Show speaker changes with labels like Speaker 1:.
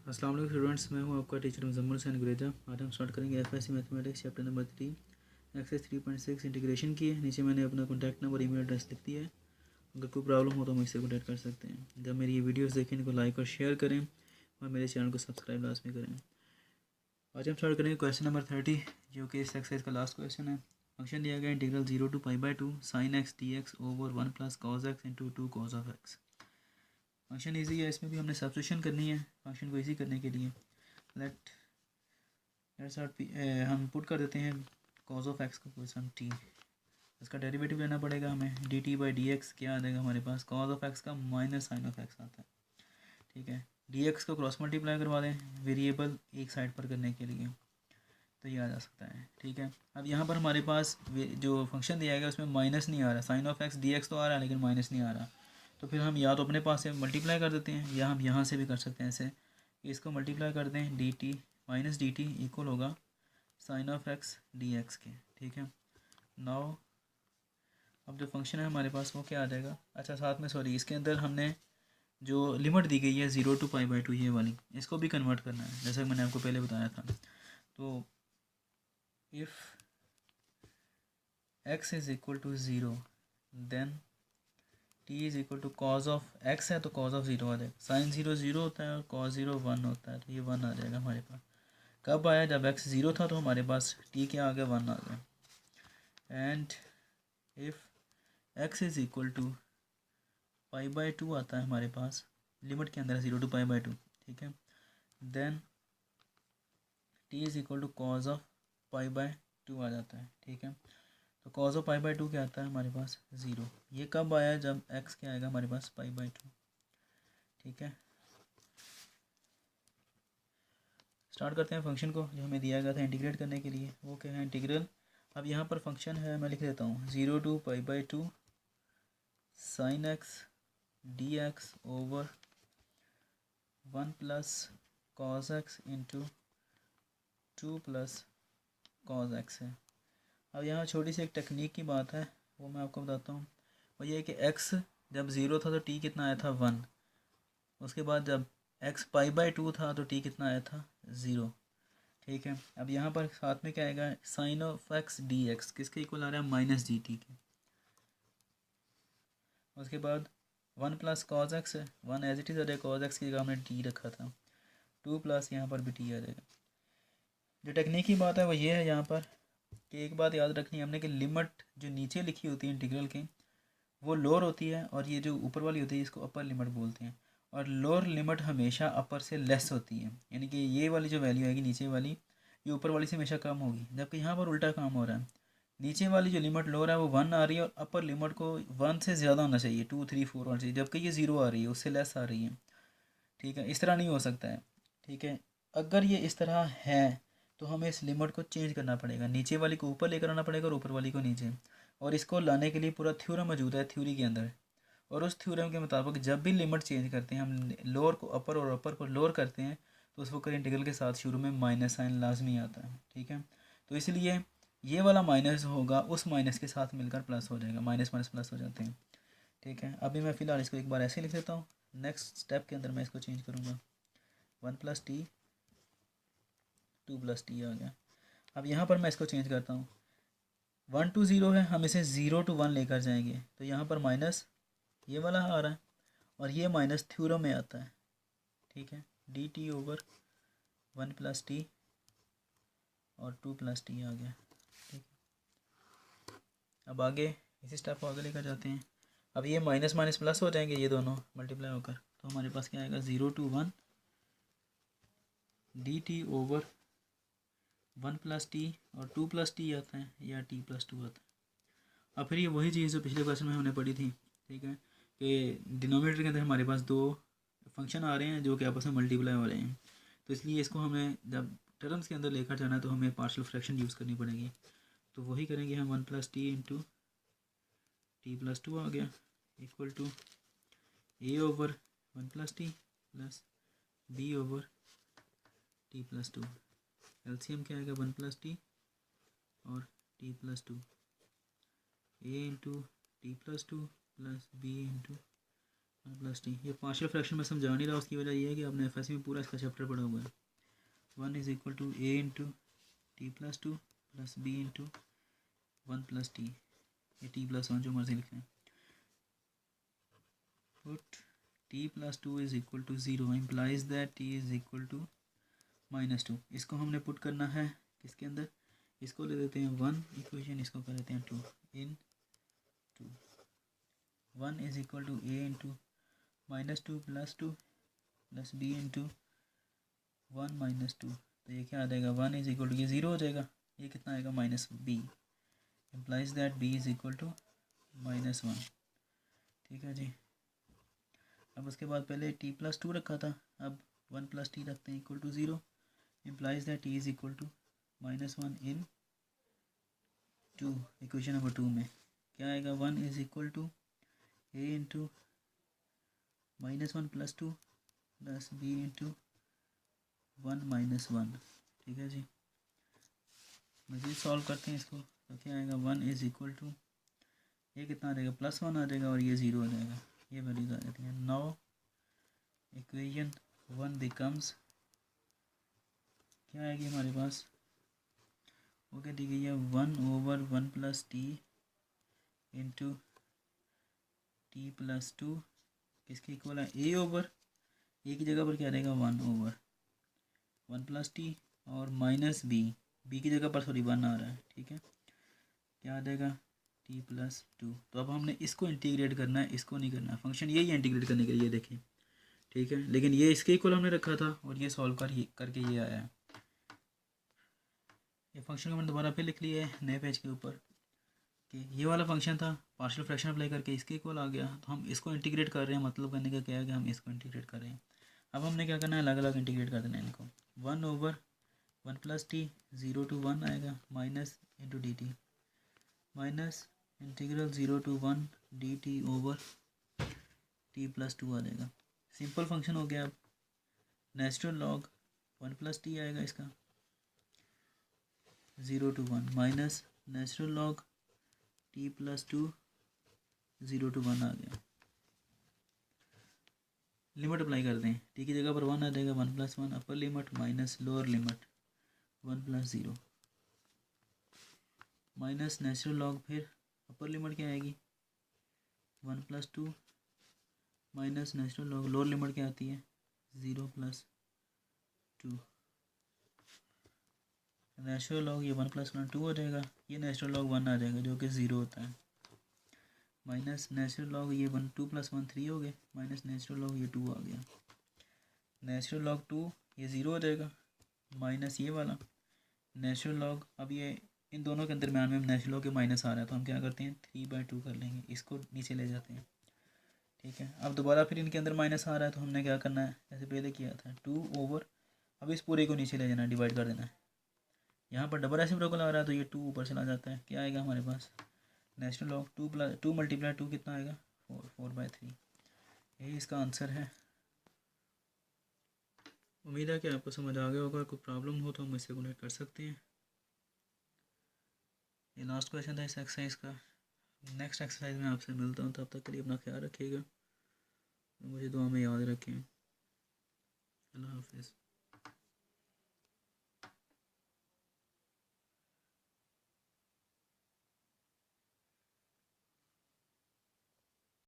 Speaker 1: अस्सलाम वालेकुम स्टूडेंट्स, मैं हूं आपका टीचर मुजम्मिल हुसैन गुरेजा। आज हम स्टार्ट करेंगे FSc mathematics chapter number 3 exercise 3.6 integration की है। नीचे मैंने अपना कॉन्टैक्ट नंबर ईमेल एड्रेस लिख दिया है। अगर कोई प्रॉब्लम हो तो मुझसे कॉन्टैक्ट कर सकते हैं। जब मेरी ये वीडियोस देखें इनको लाइक और शेयर करें और मेरे चैनल को सब्सक्राइब लाजमी करें। आज हम स्टार्ट करेंगे क्वेश्चन नंबर 30, जो कि इस एक्सरसाइज का लास्ट क्वेश्चन है। फंक्शन दिया गया integral 0 to π/2 sin x dx over 1 + cos x into 2 cos of x। Function easy है, इसमें भी हमने सब्स्टिट्यूशन करनी है फंक्शन को ईजी करने के लिए। लेट्स हम पुट कर देते हैं cos ऑफ x को पोजीशन t। इसका डेरिवेटिव लेना पड़ेगा हमें। dt/dx क्या आ जाएगा हमारे पास, cos ऑफ x का माइनस साइन ऑफ x आता है। ठीक है, dx को क्रॉस मल्टीप्लाई करवा दें वेरिएबल एक साइड पर करने के लिए, तो ये आ जा सकता है। ठीक है, अब यहाँ पर हमारे पास जो फंक्शन दिया गया उसमें माइनस नहीं आ रहा। साइन ऑफ x dx तो आ रहा है लेकिन माइनस नहीं आ रहा। तो फिर हम या तो अपने पास से मल्टीप्लाई कर देते हैं या हम यहाँ से भी कर सकते हैं। ऐसे इसको मल्टीप्लाई कर दें, dt माइनस dt इक्वल होगा साइन ऑफ x dx के। ठीक है, नाउ अब जो फंक्शन है हमारे पास वो क्या आ जाएगा। अच्छा, साथ में सॉरी, इसके अंदर हमने जो लिमिट दी गई है 0 to π/2 ये वाली, इसको भी कन्वर्ट करना है जैसे मैंने आपको पहले बताया था। तो if x is equal to 0 then t is equal to cos of x है तो कॉज ऑफ 0 आ जाएगा। साइन 0 0 होता है और कॉज 0 1 होता है, तो ये 1 आ जाएगा हमारे पास। कब आया, जब x 0 था तो हमारे पास t क्या आ गया, 1 आ गया। And if x is equal to π/2 आता है हमारे पास, लिमिट के अंदर 0 to π/2। ठीक है, then t is equal to cos of π/2 आ जाता है। ठीक है, तो कॉज ऑफ π/2 क्या आता है हमारे पास, 0। ये कब आया, जब x क्या आएगा हमारे पास, π/2। ठीक है, स्टार्ट करते हैं फंक्शन को जो हमें दिया गया था इंटीग्रेट करने के लिए। वो क्या है, इंटीग्रल। अब यहाँ पर फंक्शन है, मैं लिख देता हूँ 0 to π/2 sin x dx over 1 + cos x into 2 + cos x है। अब यहाँ छोटी सी एक टेक्निक की बात है, वो मैं आपको बताता हूँ। वो ये है कि x जब 0 था तो t कितना आया था, 1। उसके बाद जब x π/2 था तो t कितना आया था, 0। ठीक है, अब यहाँ पर साथ में क्या आएगा, साइन ऑफ x dx किसके इक्वल आ रहा है, माइनस dt के। उसके बाद 1 + cos x है, 1 एज इट इज़ आ जाएगा, cos x की जगह हमने t रखा था। 2 + यहाँ पर भी t आ जाएगा। जो टेक्निक की बात है वो ये है यहाँ पर कि एक बात याद रखनी है हमने कि लिमिट जो नीचे लिखी होती है इंटीग्रल के, वो लोअर होती है, और ये जो ऊपर वाली होती है इसको अपर लिमिट बोलते हैं। और लोअर लिमिट हमेशा अपर से लेस होती है, यानी कि ये वाली जो वैल्यू आएगी नीचे वाली, ये ऊपर वाली से हमेशा कम होगी। जबकि यहाँ पर उल्टा काम हो रहा है, नीचे वाली जो लिमिट लोअर है वो 1 आ रही है और अपर लिमिट को 1 से ज़्यादा होना चाहिए, 2 3 4 होना चाहिए, जबकि ये 0 आ रही है, उससे लेस आ रही है। ठीक है, इस तरह नहीं हो सकता है। ठीक है, अगर ये इस तरह है तो हमें इस लिमिट को चेंज करना पड़ेगा, नीचे वाली को ऊपर लेकर आना पड़ेगा और ऊपर वाली को नीचे। और इसको लाने के लिए पूरा थ्योरम मौजूद है थ्योरी के अंदर, और उस थ्योरम के मुताबिक जब भी लिमिट चेंज करते हैं, हम लोअर को अपर और अपर को लोअर करते हैं, तो उस वक्त इंटीग्रल के साथ शुरू में माइनस साइन लाजमी आता है। ठीक है, तो इसलिए ये वाला माइनस होगा उस माइनस के साथ मिलकर प्लस हो जाएगा, माइनस माइनस प्लस हो जाते हैं। ठीक है, अभी मैं फ़िलहाल इसको एक बार ऐसे लिख देता हूँ। नेक्स्ट स्टेप के अंदर मैं इसको चेंज करूँगा, 1 + t 2 + t आ गया। अब यहाँ पर मैं इसको चेंज करता हूँ, 1 to 0 है, हम इसे 0 to 1 लेकर जाएंगे, तो यहाँ पर माइनस ये वाला आ रहा है और ये माइनस थ्योरम में आता है। ठीक है, dt ओवर 1 + t और 2 + t आ गया। ठीक, अब आगे इसी स्टेप को आगे लेकर जाते हैं। अब ये माइनस माइनस प्लस हो जाएंगे, ये दोनों मल्टीप्लाई होकर, तो हमारे पास क्या आएगा, 0 to 1 dt ओवर 1 + t और 2 + t आता है, या t + 2 आता है। अब फिर ये वही चीज़ जो पिछले क्वेश्चन में हमने पढ़ी थी। ठीक है, कि डिनोमिनेटर के अंदर हमारे पास दो फंक्शन आ रहे हैं जो कि आपस में मल्टीप्लाई हो रहे हैं, तो इसलिए इसको हमें जब टर्म्स के अंदर लेकर जाना है तो हमें पार्शियल फ्रैक्शन यूज़ करनी पड़ेगी। तो वही करेंगे हम, 1 + t इंटू t + 2 आ गया equal to a over 1 + t plus b over t + 2। LCM क्या आएगा, 1 + t और t + 2, a into t + 2 plus b into plus t. ये पार्शियल फ्रैक्शन में समझा नहीं रहा, उसकी वजह ये है कि आपने एफ में पूरा इसका चैप्टर पढ़ा हुआ है। 1 is equal to a into t plus two plus b into 1 plus t, ये टी प्लस 1 जो मर्जी लिखें। Put t plus 2 is equal to 0 implies that t is equal to -2। इसको हमने पुट करना है किसके अंदर, इसको ले देते हैं 1 इक्वेशन, इसको कर देते हैं 2 इन 2। 1 is equal to a into -2 plus 2 plus b into 1 -2। तो ये क्या आ जाएगा, 1 इज इक्वल टू, ये 0 हो जाएगा, ये कितना आएगा -b, implies that b is equal to -1। ठीक है जी। अब उसके बाद पहले t प्लस 2 रखा था, अब 1 प्लस टी रखते हैं equal to 0, implies that t is equal to -1 इन 2। इक्वेशन नंबर 2 में क्या आएगा, 1 is equal to a into -1 plus 2 plus b into 1 -1। ठीक है जी। मज़ीद सॉल्व करते हैं इसको, तो क्या आएगा, 1 इज इक्वल टू, ये कितना आ जाएगा, +1 आ जाएगा और ये 0 आ जाएगा, ये वैल्यूज आ जाती हैं। नाउ इक्वेशन 1 बिकम्स, क्या आएगी हमारे पास, वो क्या दी गई है, 1/1 plus T into t plus 2 किसके इक्वल है, ए ओवर, ए की जगह पर क्या रहेगा 1/1 प्लस टी और माइनस बी, बी की जगह पर सॉरी 1 आ रहा है। ठीक है, क्या आ जाएगा टी प्लस 2। तो अब हमने इसको इंटीग्रेट करना है, इसको नहीं करना है, फंक्शन यही है इंटीग्रेट करने के लिए, देखें। ठीक है, लेकिन ये इसके इक्वल हमने रखा था और ये सॉल्व करके ये आया है। ये फंक्शन को मैंने दोबारा फिर लिख लिया है नए पेज के ऊपर कि ये वाला फंक्शन था, पार्शियल फ्रैक्शन अप्लाई करके इसके इक्वल आ गया, तो हम इसको इंटीग्रेट कर रहे हैं, मतलब करने का क्या है कि हम इसको इंटीग्रेट कर रहे हैं। अब हमने क्या करना है, अलग अलग इंटीग्रेट कर देना है इनको। 1/1 प्लस टी 0 to 1 आएगा, minus into D T, minus integral 0 to 1 D T over T plus 2 आ जाएगा। सिंपल फंक्शन हो गया। अब नेचुरल लॉग 1 प्लस टी आएगा इसका 0 to 1 minus natural log T plus 2 0 to 1 आ गया। लिमिट अप्लाई कर दें, टी की जगह पर 1 आ जाएगा, 1 + 1 upper limit minus lower limit 1 + 0 minus natural log, फिर अपर लिमिट क्या आएगी 1 + 2 minus natural log, lower limit क्या आती है 0 + 2। नेचुरल लॉग ये 1 + 1 2 हो जाएगा, ये नेचुरल लॉग 1 आ जाएगा जो कि 0 होता है, माइनस नेचुरल लॉग ये 2 + 1 3 हो गए, माइनस नेचुरल लॉग ये 2 आ गया। नेचुरल लॉग 2 ये 0 हो जाएगा, माइनस ये वाला नेचुरल लॉग, अब ये इन दोनों के दरम्यान में नेचुरल लॉग के माइनस आ रहा है, तो हम क्या करते हैं 3/2 कर लेंगे, इसको नीचे ले जाते हैं। ठीक है, अब दोबारा फिर इनके अंदर माइनस आ रहा है, तो हमने क्या करना है, जैसे पहले किया था 2 ओवर, अब इस पूरे को नीचे ले जाना है, डिवाइड कर देना है। यहाँ पर डबल रेसिप्रोकल आ रहा है तो ये 2 ऊपर चला जाता है, क्या आएगा हमारे पास नेचुरल लॉग 2 × 2 कितना आएगा 4/3। यही इसका आंसर है। उम्मीद है कि आपको समझ आ गया होगा, कोई प्रॉब्लम हो तो हम मुझसे कनेक्ट कर सकते हैं। ये लास्ट क्वेश्चन था इस एक्सरसाइज का। नेक्स्ट एक्सरसाइज में आपसे मिलता हूँ, तब तक के लिए अपना ख्याल रखिएगा, मुझे दुआ में याद रखें। अल्लाह हाफिज़।